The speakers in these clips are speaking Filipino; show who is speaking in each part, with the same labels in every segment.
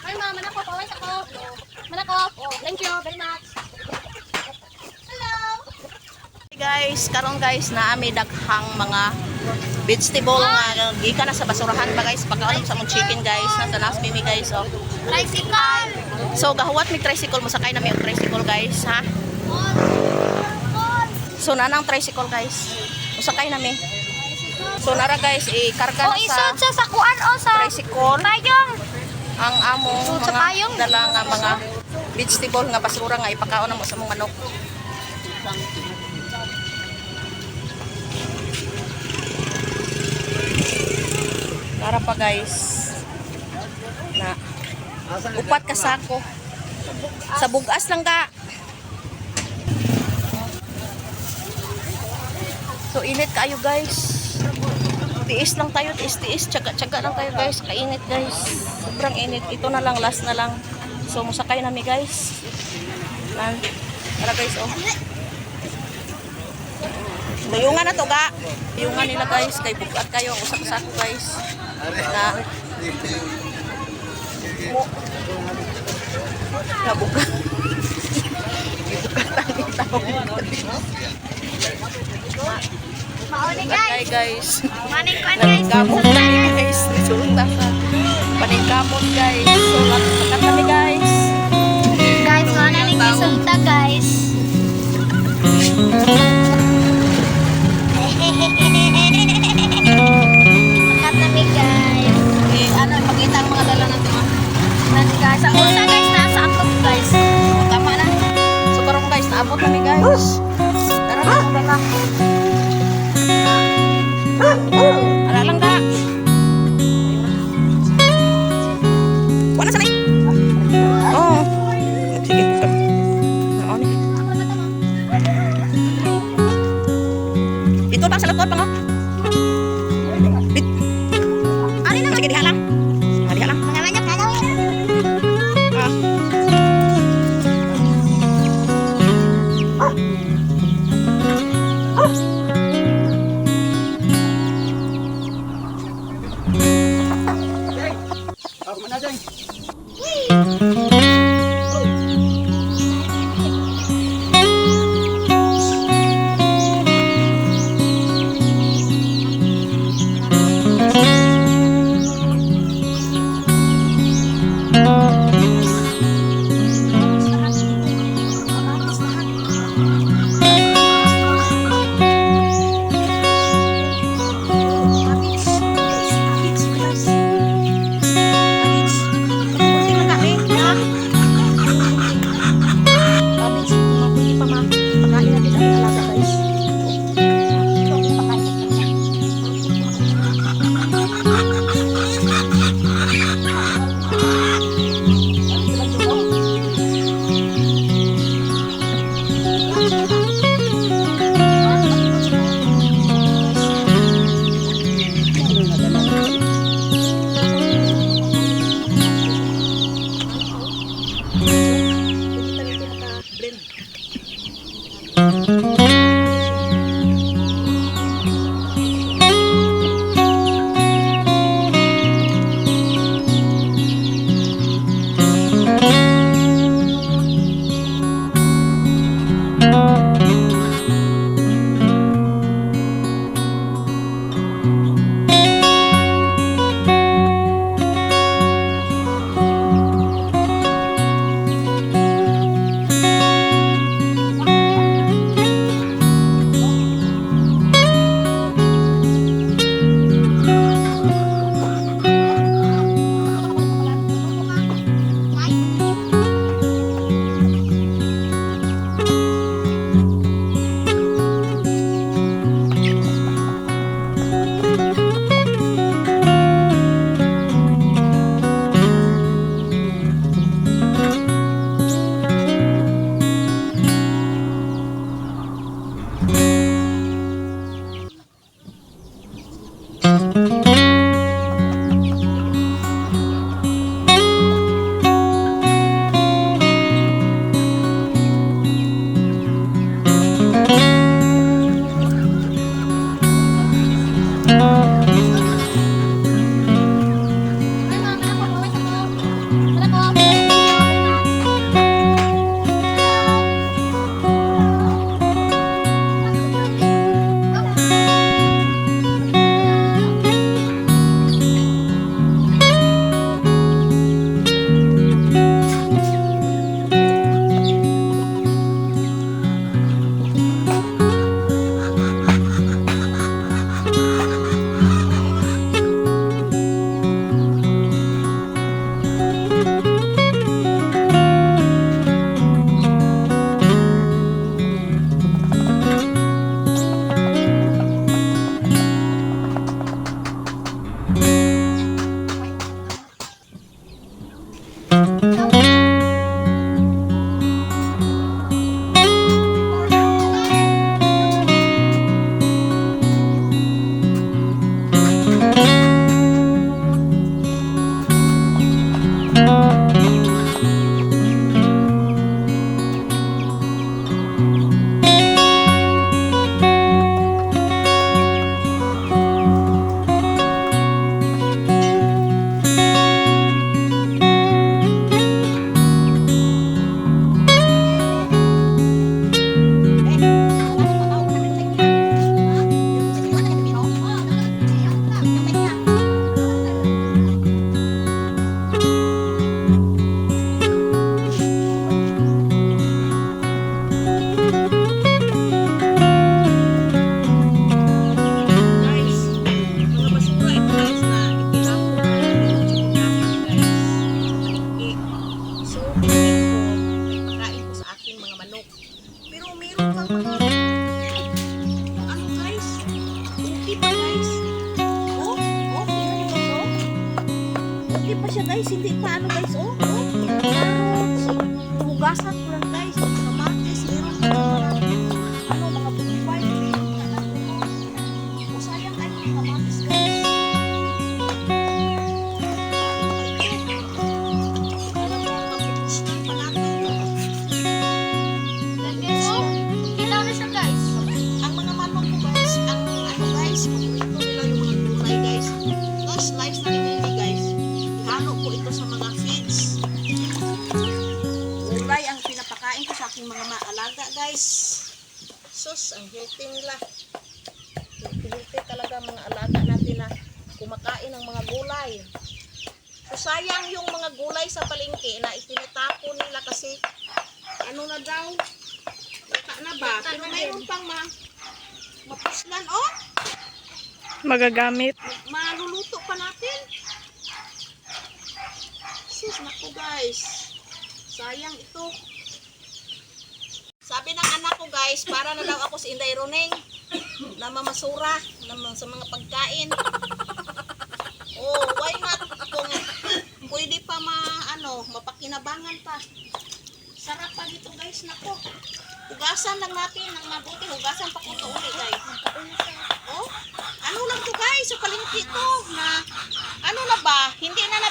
Speaker 1: Ay, mama, manakop. Always ako. Manakop. Thank you very much. Hello.
Speaker 2: Hey guys, karon guys na ami daghang mga vegetable nga gikan na sa basurahan pa guys. Pagkaalam sa mong chicken guys, nasa nas mimi guys oh.
Speaker 1: Tricycle.
Speaker 2: So gahuwat mi tricycle mo sakay na mi og tricycle guys ha. So nanang tricycle guys. Musakay na mi. So nara guys ikarga na
Speaker 1: Isod sa sakuan o sa
Speaker 2: tricycle
Speaker 1: payong.
Speaker 2: ang among
Speaker 1: Sa
Speaker 2: mga
Speaker 1: payong.
Speaker 2: dala nga mga vegetable nga basura nga ipakaon na mo sa mga manok. Nara pa guys na upat ka sako sa bugas lang ka. So init kayo guys, tiis lang tayo, tiis tsaga lang tayo guys, kainit guys, sobrang init. Ito na lang, last na lang. So musakay nami guys. Tara guys oh, dayungan na to ga, dayungan nila guys, kay bugat kayo ang usak-sako guys na bugat
Speaker 1: Mauni
Speaker 2: guys.
Speaker 1: guys. Maning kwan guys.
Speaker 2: Paningkamot guys. Resulta sa paningkamot guys. So, lakat kami guys.
Speaker 1: Guys, mana ning resulta guys. Makat nami guys.
Speaker 2: Ano, pakita ang mga dala natin.
Speaker 1: Nan guys, ang usa guys nasa akop guys.
Speaker 2: Tama na. So, karong guys, naabot kami guys. Tara na, tara na. Ala lang ka. Wala sanay. Oh. Sige, buka. Ano ni? Dito pa sa likod pa nga. Bit. Ari na sige diha lang. Diha lang.
Speaker 1: Mga manyak na daw.
Speaker 2: Ah. pa siya guys, hindi pa ano guys, oh. Carrots. Hugasan ko lang guys, kamatis, meron pa mga bumbay. O sayang ay mga kamatis guys.
Speaker 1: Yan guys, oh. Ilaw na siya guys.
Speaker 2: Ang mga manok ko guys, ang ano guys, paborito nila yung mga gulay guys. Ito, slice na rin guys. Ihalo ko ito sa mga feeds. Gulay ang pinapakain ko sa aking mga maalaga guys. Sus, ang healthy nila. Healthy talaga mga alaga natin na kumakain ng mga gulay. So sayang yung mga gulay sa palengke na itinatapon nila kasi ano na daw, baka na ba? Pero mayroon pang mapuslan, oh.
Speaker 3: Magagamit.
Speaker 2: Maluluto pa natin. Sis, naku guys. Sayang ito. Sabi ng anak ko guys, para na daw ako si Inday Roneng na mamasura sa mga pagkain. Oh, why not? Kung pwede pa mapakinabangan pa. Sarap pa dito guys, nako. Hugasan lang natin ng mabuti. Hugasan pa ko ito ulit guys. Oh, ano lang to guys, sa palengke to na ano na ba? Hindi na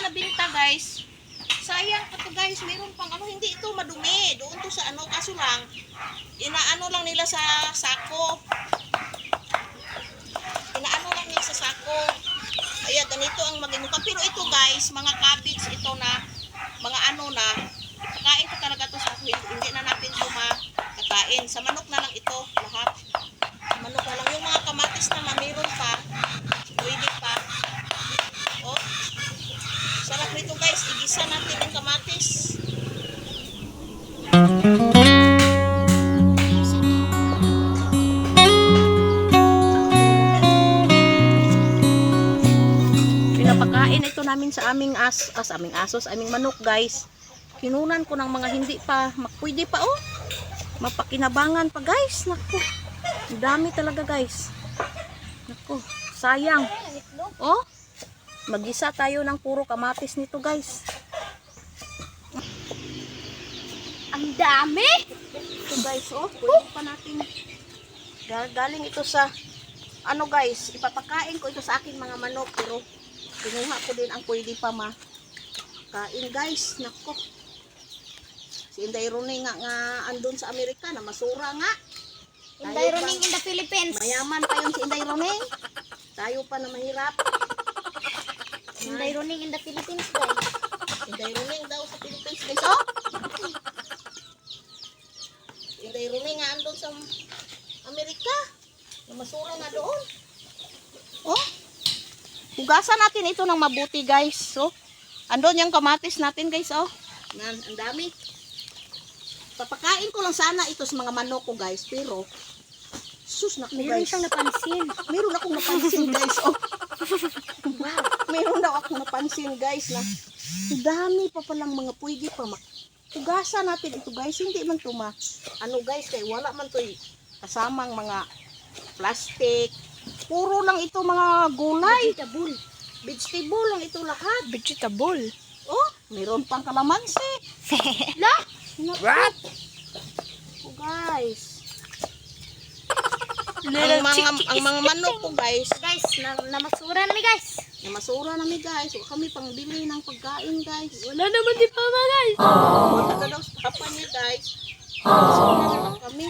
Speaker 2: nabinta guys. Sayang pa to guys, meron pang ano, hindi ito madumi. Doon to sa ano, kaso lang inaano lang nila sa sako. Inaano lang nila sa sako. Ayan, ganito ang maging mukha. Pero ito guys, mga cabbage ito na mga ano na pakain ko talaga to sa hindi na natin ito makakain. Sa manok na lang ito lahat. Manok na lang. Yung mga kamatis na meron pa, pwede pa. Oh, sarap nito guys. Igisa natin yung kamatis. Pinapakain ito namin sa aming aming manok guys. Kinunan ko ng mga hindi pa, pwede pa oh. Mapakinabangan pa guys. Naku. Ang dami talaga guys. Naku, sayang. Oh. Magisa tayo ng puro kamatis nito guys.
Speaker 1: Ang dami.
Speaker 2: Ito guys, oh. Pwede pa natin. Galing ito sa ano guys, ipapakain ko ito sa akin mga manok pero kinuha ko din ang pwede pa kain guys. Naku. Si Inday Roneng nga andun sa Amerika na masura nga.
Speaker 1: Inday Roneng in the Philippines.
Speaker 2: Mayaman pa yung si Inday Roneng. Tayo pa na mahirap.
Speaker 1: Inday Roneng in the Philippines guys.
Speaker 2: Inday Roneng daw sa Philippines guys. Oh! Inday Roneng nga andun sa Amerika. Na masura nga doon. Oh! Hugasan natin ito ng mabuti guys. So, andun yung kamatis natin guys. Oh! Ang dami. Papakain ko lang sana ito sa mga manok ko guys, pero sus naku
Speaker 1: Meron
Speaker 2: guys.
Speaker 1: siyang napansin.
Speaker 2: Meron akong napansin guys. Oh. Wow. Meron daw akong napansin guys na dami pa palang mga pwede pa hugasan natin ito guys. Hindi man to ano guys, kay wala man to kasamang mga plastic. Puro lang ito mga gulay. Vegetable lang ito lahat.
Speaker 3: Vegetable.
Speaker 2: Oh, meron pang kalamansi.
Speaker 1: La?
Speaker 3: What?
Speaker 2: Oh, guys.
Speaker 3: Little
Speaker 2: Ang mga manok ko guys,
Speaker 1: Guys, namasura na guys.
Speaker 2: na masura namin guys. So, kami pang bili ng pagkain guys.
Speaker 3: Wala naman di pa ba guys?
Speaker 2: Wala na daw sa papa niya guys. Masura na lang kami.